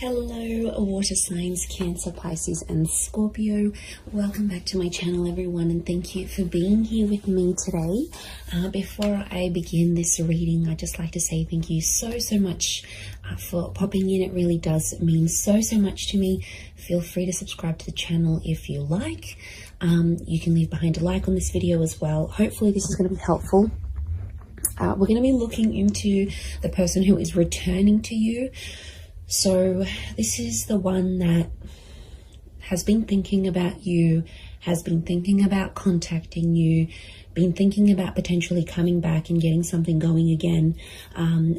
Hello water signs, Cancer, Pisces and Scorpio. Welcome back to my channel everyone, and thank you for being here with me today. Before I begin this reading, I'd just like to say thank you so much for popping in. It really does mean so much to me. Feel free to subscribe to the channel if you like. You can leave behind a like on this video as well. Hopefully this is going to be helpful. We're going to be looking into the person who is returning to you. So this is the one that has been thinking about you, has been thinking about contacting you, been thinking about potentially coming back and getting something going again.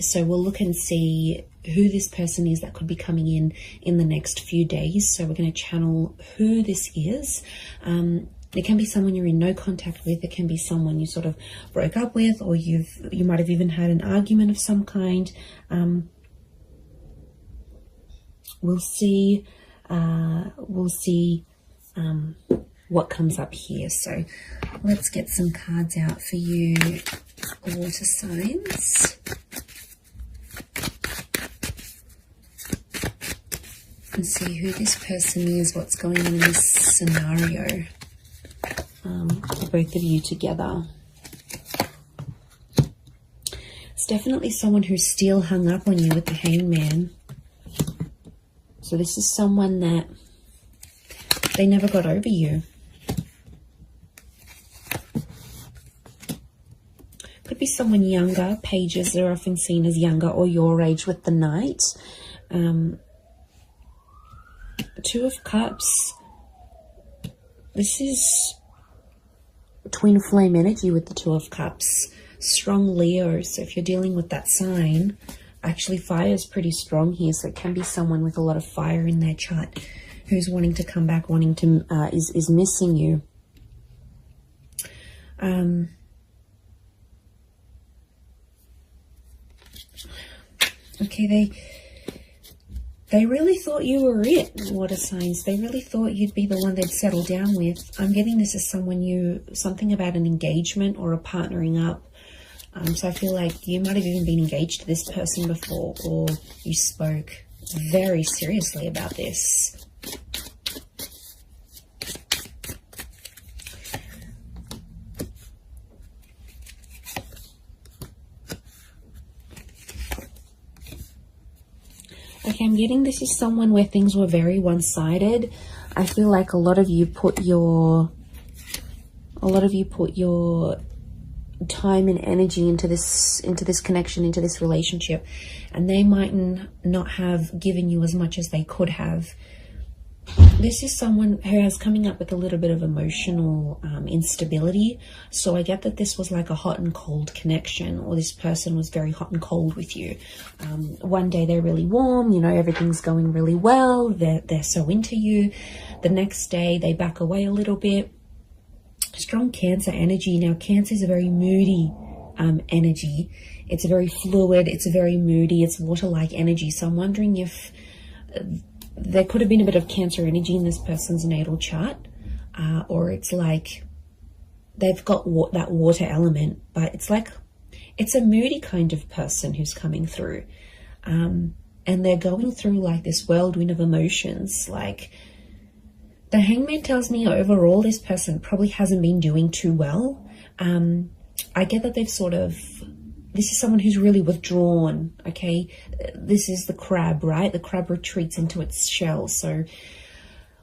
So we'll look and see who this person is that could be coming in the next few days. So we're going to channel who this is. It can be someone you're in no contact with. It can be someone you sort of broke up with, or you might have even had an argument of some kind. We'll see what comes up here. So let's get some cards out for you, water signs. And see who this person is, what's going on in this scenario for both of you together. It's definitely someone who's still hung up on you with the Hangman. So this is someone that they never got over you. Could be someone younger. Pages are often seen as younger or your age with the Knight. Two of Cups. This is twin flame energy with the Two of Cups. Strong Leo. So if you're dealing with that sign, actually fire is pretty strong here. So it can be someone with a lot of fire in their chart who's wanting to come back, wanting to, is missing you. Okay, they really thought you were it, water signs. They really thought you'd be the one they'd settle down with. I'm getting this as something about an engagement or a partnering up. So I feel like you might have even been engaged to this person before, or you spoke very seriously about this. Okay, I'm getting this is someone where things were very one-sided. I feel like a lot of you put your time and energy into this connection, into this relationship, and they might not have given you as much as they could have. This is someone who is coming up with a little bit of emotional instability. So I get that this was like a hot and cold connection, or this person was very hot and cold with you. One day they're really warm, you know, everything's going really well, they're so into you. The next day they back away a little bit. Strong Cancer energy. Now, Cancer is a very moody energy. It's very fluid. It's very moody. It's water-like energy. So I'm wondering if there could have been a bit of Cancer energy in this person's natal chart, or it's like they've got that water element, but it's a moody kind of person who's coming through, and they're going through like this whirlwind of emotions. Like, the Hangman tells me overall this person probably hasn't been doing too well. I get that this is someone who's really withdrawn, okay? This is the crab, right? The crab retreats into its shell. So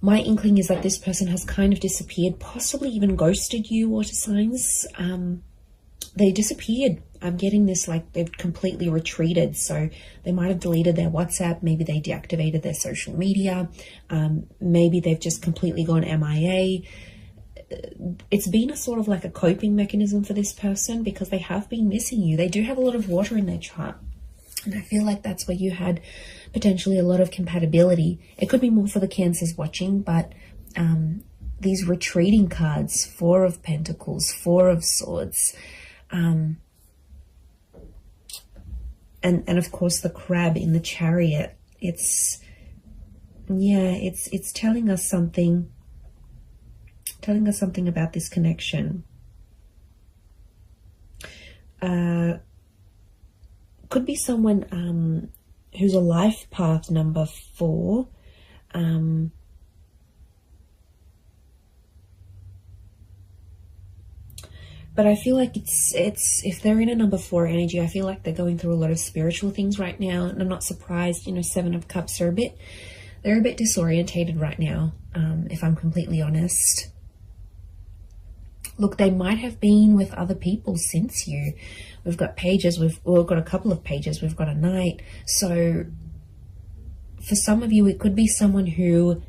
my inkling is that this person has kind of disappeared, possibly even ghosted you, water signs. They disappeared. I'm getting this like they've completely retreated. So they might have deleted their WhatsApp. Maybe they deactivated their social media. Maybe they've just completely gone MIA. It's been a sort of like a coping mechanism for this person because they have been missing you. They do have a lot of water in their chart. And I feel like that's where you had potentially a lot of compatibility. It could be more for the Cancers watching, but these retreating cards, Four of Pentacles, Four of Swords, and of course the crab in the Chariot. It's telling us something about this connection. Could be someone who's a life path number 4. But I feel like it's if they're in a number 4 energy, I feel like they're going through a lot of spiritual things right now, and I'm not surprised. You know, 7 of Cups are they're a bit disorientated right now, if I'm completely honest. Look, they might have been with other people since you. We've got pages, we've got a couple of pages, we've got a knight. So for some of you, it could be someone who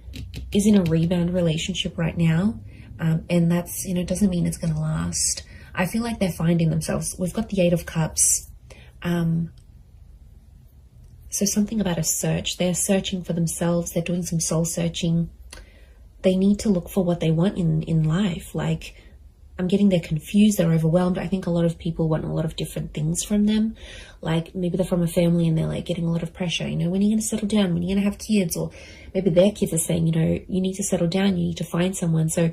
is in a rebound relationship right now. And that's, you know, doesn't mean it's going to last. I feel like they're finding themselves. We've got the 8 of Cups. So something about a search. They're searching for themselves. They're doing some soul searching. They need to look for what they want in life. Like, I'm getting they're confused, they're overwhelmed. I think a lot of people want a lot of different things from them. Like, maybe they're from a family and they're like getting a lot of pressure. You know, when are you going to settle down? When are you going to have kids? Or maybe their kids are saying, you know, you need to settle down. You need to find someone. So,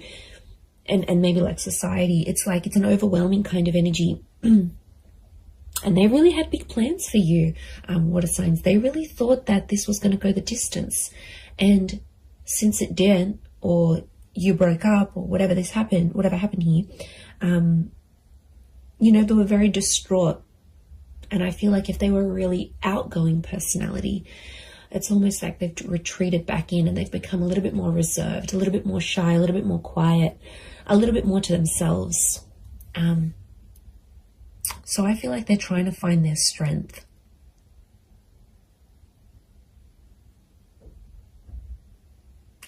and maybe like society, it's like, it's an overwhelming kind of energy. And they really had big plans for you, water signs. They really thought that this was going to go the distance. And since it didn't, or you broke up, or whatever happened here, you know, they were very distraught. And I feel like if they were a really outgoing personality, it's almost like they've retreated back in and they've become a little bit more reserved, a little bit more shy, a little bit more quiet, a little bit more to themselves. So I feel like they're trying to find their strength.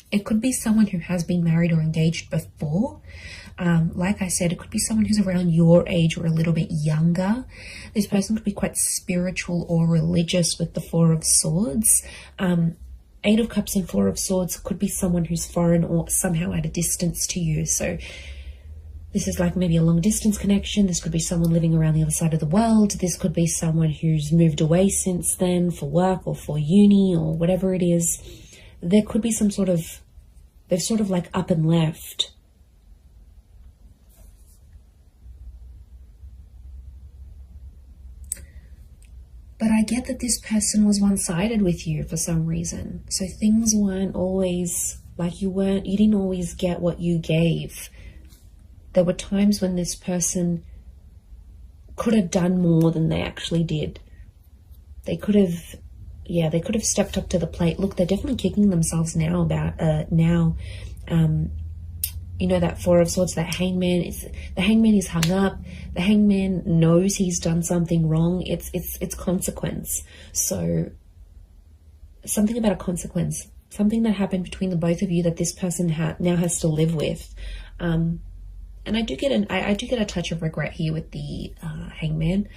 It could be someone who has been married or engaged before. Like I said, it could be someone who's around your age or a little bit younger. This person could be quite spiritual or religious with the 4 of Swords. 8 of Cups and 4 of Swords could be someone who's foreign or somehow at a distance to you. So this is like maybe a long distance connection. This could be someone living around the other side of the world. This could be someone who's moved away since then for work or for uni or whatever it is. There could be some sort of, they've sort of like up and left. But I get that this person was one-sided with you for some reason. So things weren't always like you didn't always get what you gave. There were times when this person could have done more than they actually did. They could have stepped up to the plate. Look, they're definitely kicking themselves now about you know, that 4 of Swords, the hangman is hung up. The hangman knows he's done something wrong. It's consequence. So something about a consequence, something that happened between the both of you that this person now has to live with. And I do get a touch of regret here with the hangman.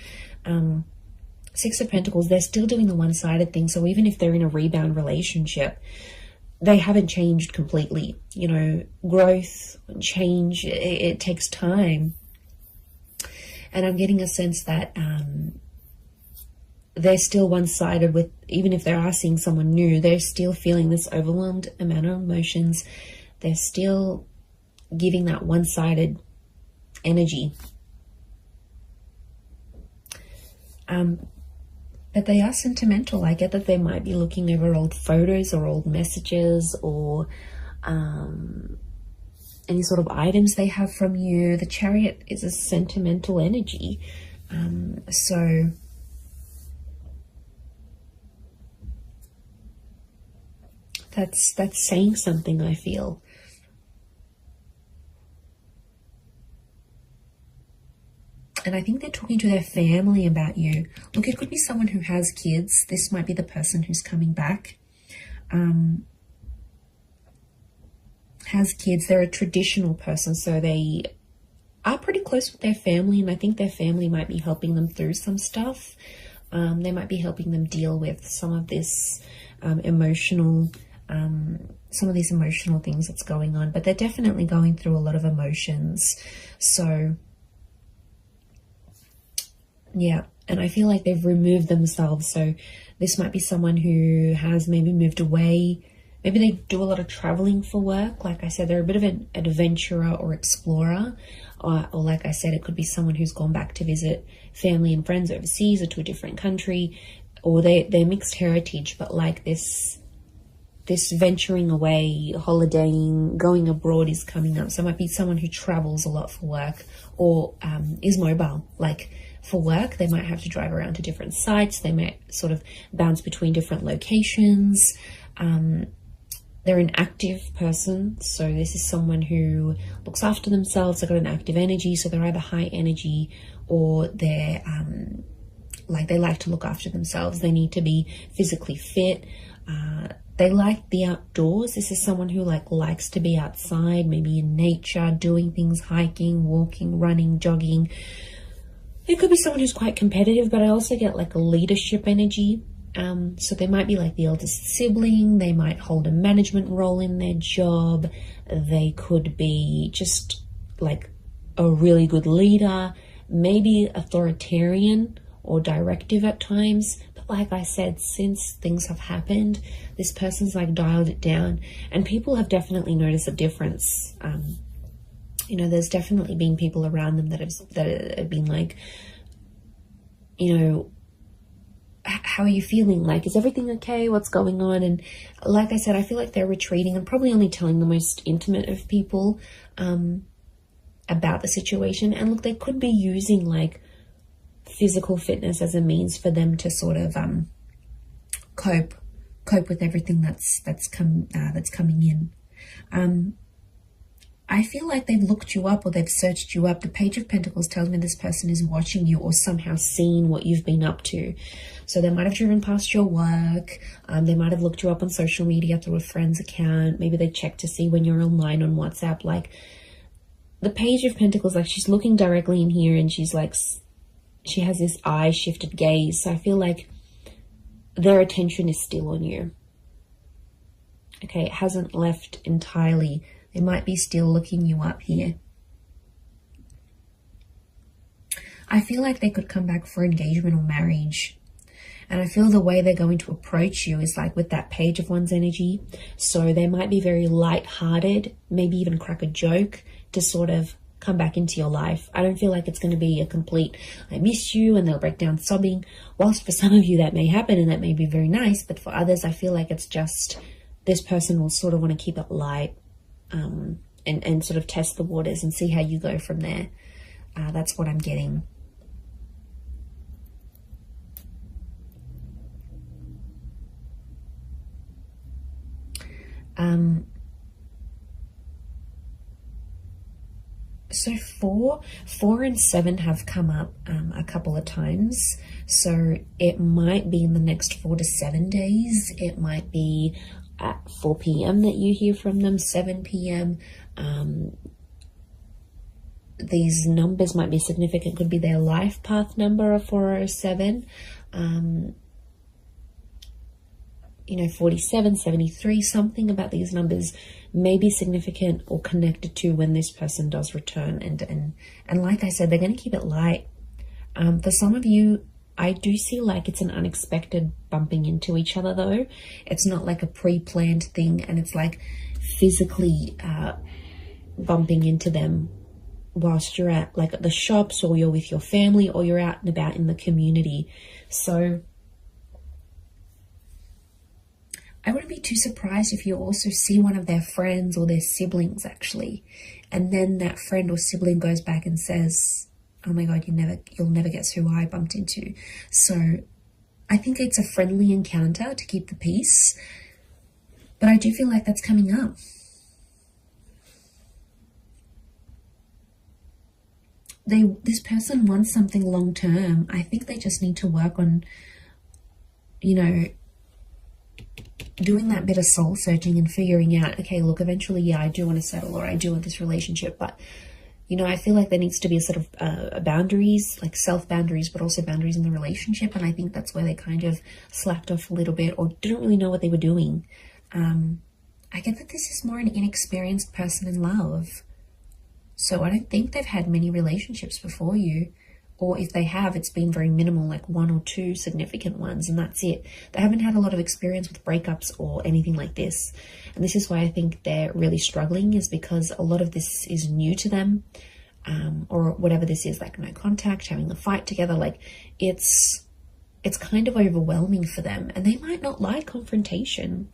6 of Pentacles, they're still doing the one-sided thing. So even if they're in a rebound relationship, they haven't changed completely. You know, growth and change, it takes time. And I'm getting a sense that they're still one-sided with, even if they are seeing someone new, they're still feeling this overwhelmed amount of emotions. They're still giving that one-sided energy. But they are sentimental. I get that they might be looking over old photos or old messages or any sort of items they have from you. The Chariot is a sentimental energy. So that's saying something, I feel. And I think they're talking to their family about you. Look, it could be someone who has kids. This might be the person who's coming back. Has kids. They're a traditional person, so they are pretty close with their family, and I think their family might be helping them through some stuff. They might be helping them deal with some of this emotional things that's going on, but they're definitely going through a lot of emotions. So yeah, and I feel like they've removed themselves. So this might be someone who has maybe moved away. Maybe they do a lot of traveling for work. Like I said, they're a bit of an adventurer or explorer. Or like I said, it could be someone who's gone back to visit family and friends overseas or to a different country. or they're mixed heritage, but like this venturing away, holidaying, going abroad is coming up. So it might be someone who travels a lot for work, or is mobile. Like for work, they might have to drive around to different sites. They might sort of bounce between different locations. They're an active person. So this is someone who looks after themselves. They've got an active energy. So they're either high energy, or they're like they like to look after themselves. They need to be physically fit. They like the outdoors. This is someone who likes to be outside, maybe in nature, doing things, hiking, walking, running, jogging. It could be someone who's quite competitive, but I also get like a leadership energy. So they might be like the eldest sibling. They might hold a management role in their job. They could be just like a really good leader, maybe authoritarian or directive at times. But like I said, since things have happened, this person's like dialed it down, and people have definitely noticed a difference. You know, there's definitely been people around them that have been like, you know, how are you feeling? Like, is everything okay? What's going on? And like I said, I feel like they're retreating and probably only telling the most intimate of people about the situation. And look, they could be using like physical fitness as a means for them to sort of cope with everything that's coming in. I feel like they've looked you up, or they've searched you up. The Page of Pentacles tells me this person is watching you, or somehow seen what you've been up to. So they might have driven past your work. They might have looked you up on social media through a friend's account. Maybe they checked to see when you're online on WhatsApp. Like the Page of Pentacles, like she's looking directly in here, and she's like, she has this eye shifted gaze. So I feel like their attention is still on you. Okay, it hasn't left entirely. They might be still looking you up here. I feel like they could come back for engagement or marriage. And I feel the way they're going to approach you is like with that Page of Wands energy. So they might be very light-hearted, maybe even crack a joke to sort of come back into your life. I don't feel like it's going to be a complete, I miss you, and they'll break down sobbing. Whilst for some of you that may happen and that may be very nice, but for others, I feel like it's just this person will sort of want to keep it light. And sort of test the waters and see how you go from there. That's what I'm getting. So 4 and 7 have come up a couple of times. So it might be in the next 4 to 7 days. It might be at 4 p.m. that you hear from them, 7 p.m. These numbers might be significant. Could be their life path number of 4 or 7. You know, 47, 73, something about these numbers may be significant or connected to when this person does return. And like I said, they're going to keep it light. For some of you, I do see like it's an unexpected bumping into each other though. It's not like a pre-planned thing, and it's like physically bumping into them whilst you're at like at the shops, or you're with your family, or you're out and about in the community. So I wouldn't be too surprised if you also see one of their friends or their siblings actually, and then that friend or sibling goes back and says, oh my God, you'll never guess who I bumped into. So I think it's a friendly encounter to keep the peace, but I do feel like that's coming up. This person wants something long term. I think they just need to work on, you know, doing that bit of soul searching and figuring out, okay, look, eventually, yeah, I do want to settle, or I do want this relationship, but you know, I feel like there needs to be a sort of boundaries, like self-boundaries, but also boundaries in the relationship. And I think that's where they kind of slacked off a little bit, or didn't really know what they were doing. I get that this is more an inexperienced person in love. So I don't think they've had many relationships before you. Or if they have, it's been very minimal, like 1 or 2 significant ones, and that's it. They haven't had a lot of experience with breakups or anything like this. And this is why I think they're really struggling, is because a lot of this is new to them, or whatever this is, like no contact, having a fight together. Like it's it's kind of overwhelming for them, and they might not like confrontation.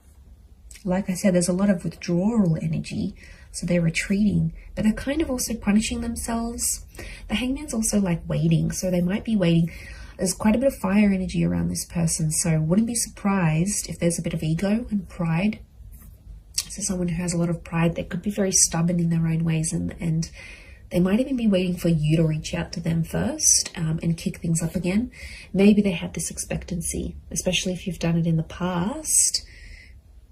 Like I said, there's a lot of withdrawal energy, so they're retreating, but they're kind of also punishing themselves. The Hangman's also like waiting, so they might be waiting. There's quite a bit of fire energy around this person, so wouldn't be surprised if there's a bit of ego and pride. So someone who has a lot of pride, they could be very stubborn in their own ways, and they might even be waiting for you to reach out to them first and kick things up again. Maybe they had this expectancy, especially if you've done it in the past.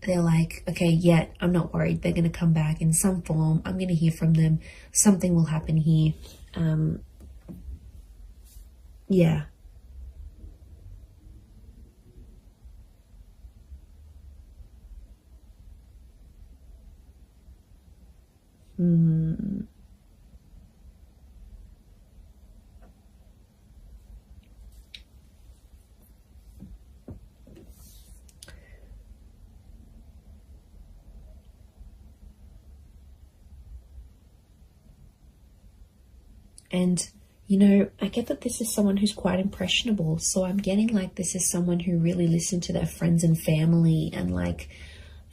They're like, okay, yeah, I'm not worried. They're going to come back in some form. I'm going to hear from them. Something will happen here. Yeah. And, you know, I get that this is someone who's quite impressionable. So I'm getting like this is someone who really listened to their friends and family, and like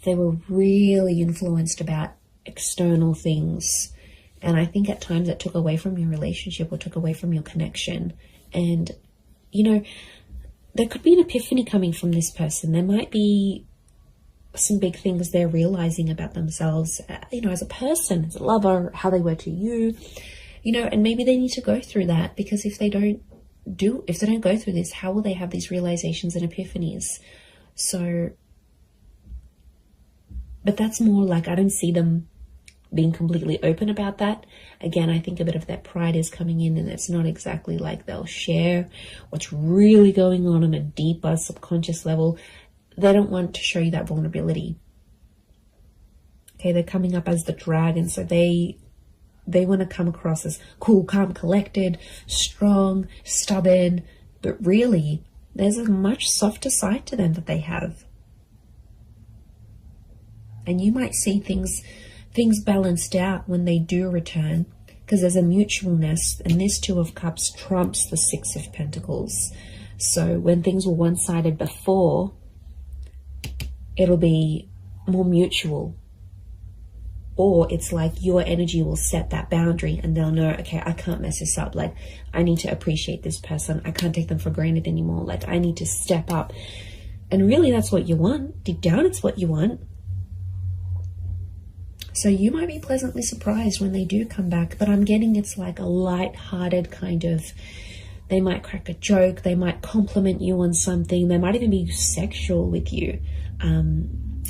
they were really influenced about external things. And I think at times it took away from your relationship or took away from your connection. And, you know, there could be an epiphany coming from this person. There might be some big things they're realizing about themselves, you know, as a person, as a lover, how they were to you. You know, and maybe they need to go through that, because if they don't go through this, how will they have these realizations and epiphanies? So, but that's more like, I don't see them being completely open about that. Again, I think a bit of that pride is coming in, and it's not exactly like they'll share what's really going on a deeper subconscious level. They don't want to show you that vulnerability. Okay, they're coming up as the dragon, so they want to come across as cool, calm, collected, strong, stubborn, but really there's a much softer side to them that they have. And you might see things balanced out when they do return, because there's a mutualness, and this Two of Cups trumps the Six of Pentacles. So when things were one-sided before, it'll be more mutual. Or it's like your energy will set that boundary, and they'll know, okay, I can't mess this up. Like, I need to appreciate this person. I can't take them for granted anymore. Like, I need to step up. And really, that's what you want. Deep down, it's what you want. So you might be pleasantly surprised when they do come back. But I'm getting it's like a light-hearted kind of, they might crack a joke. They might compliment you on something. They might even be sexual with you.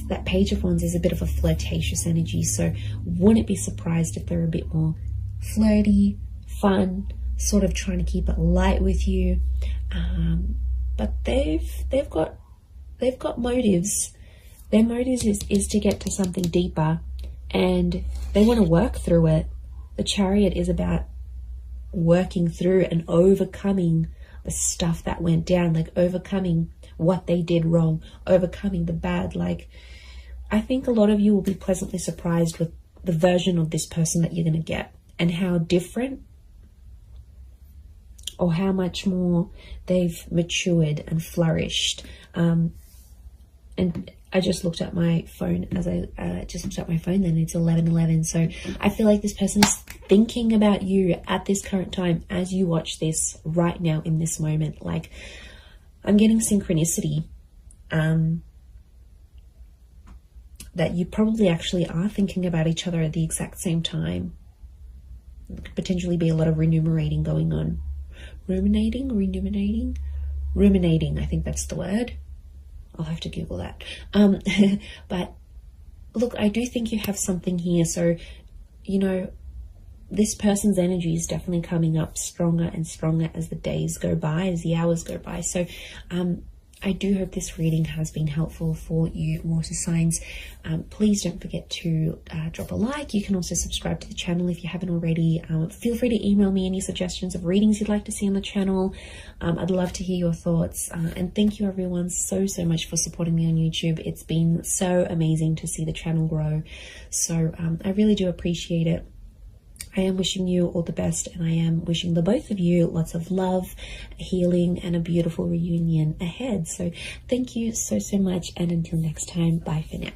That Page of Wands is a bit of a flirtatious energy, so wouldn't be surprised if they're a bit more flirty, fun, sort of trying to keep it light with you. But they've got motives. Their motives is to get to something deeper, and they want to work through it. The Chariot is about working through and overcoming the stuff that went down, like overcoming what they did wrong, overcoming the bad. Like, I think a lot of you will be pleasantly surprised with the version of this person that you're going to get, and how different or how much more they've matured and flourished. And I just looked at my phone as I just looked at my phone then, it's 11:11. So I feel like this person is thinking about you at this current time as you watch this right now in this moment. Like, I'm getting synchronicity, that you probably actually are thinking about each other at the exact same time. There could potentially be a lot of ruminating going on. Ruminating, I think that's the word. I'll have to Google that. But look, I do think you have something here. So, you know, this person's energy is definitely coming up stronger and stronger as the days go by, as the hours go by. So I do hope this reading has been helpful for you, water signs. Please don't forget to drop a like. You can also subscribe to the channel if you haven't already. Feel free to email me any suggestions of readings you'd like to see on the channel. I'd love to hear your thoughts. And thank you everyone so much for supporting me on YouTube. It's been so amazing to see the channel grow. So I really do appreciate it. I am wishing you all the best, and I am wishing the both of you lots of love, healing, and a beautiful reunion ahead. So thank you so much, and until next time, bye for now.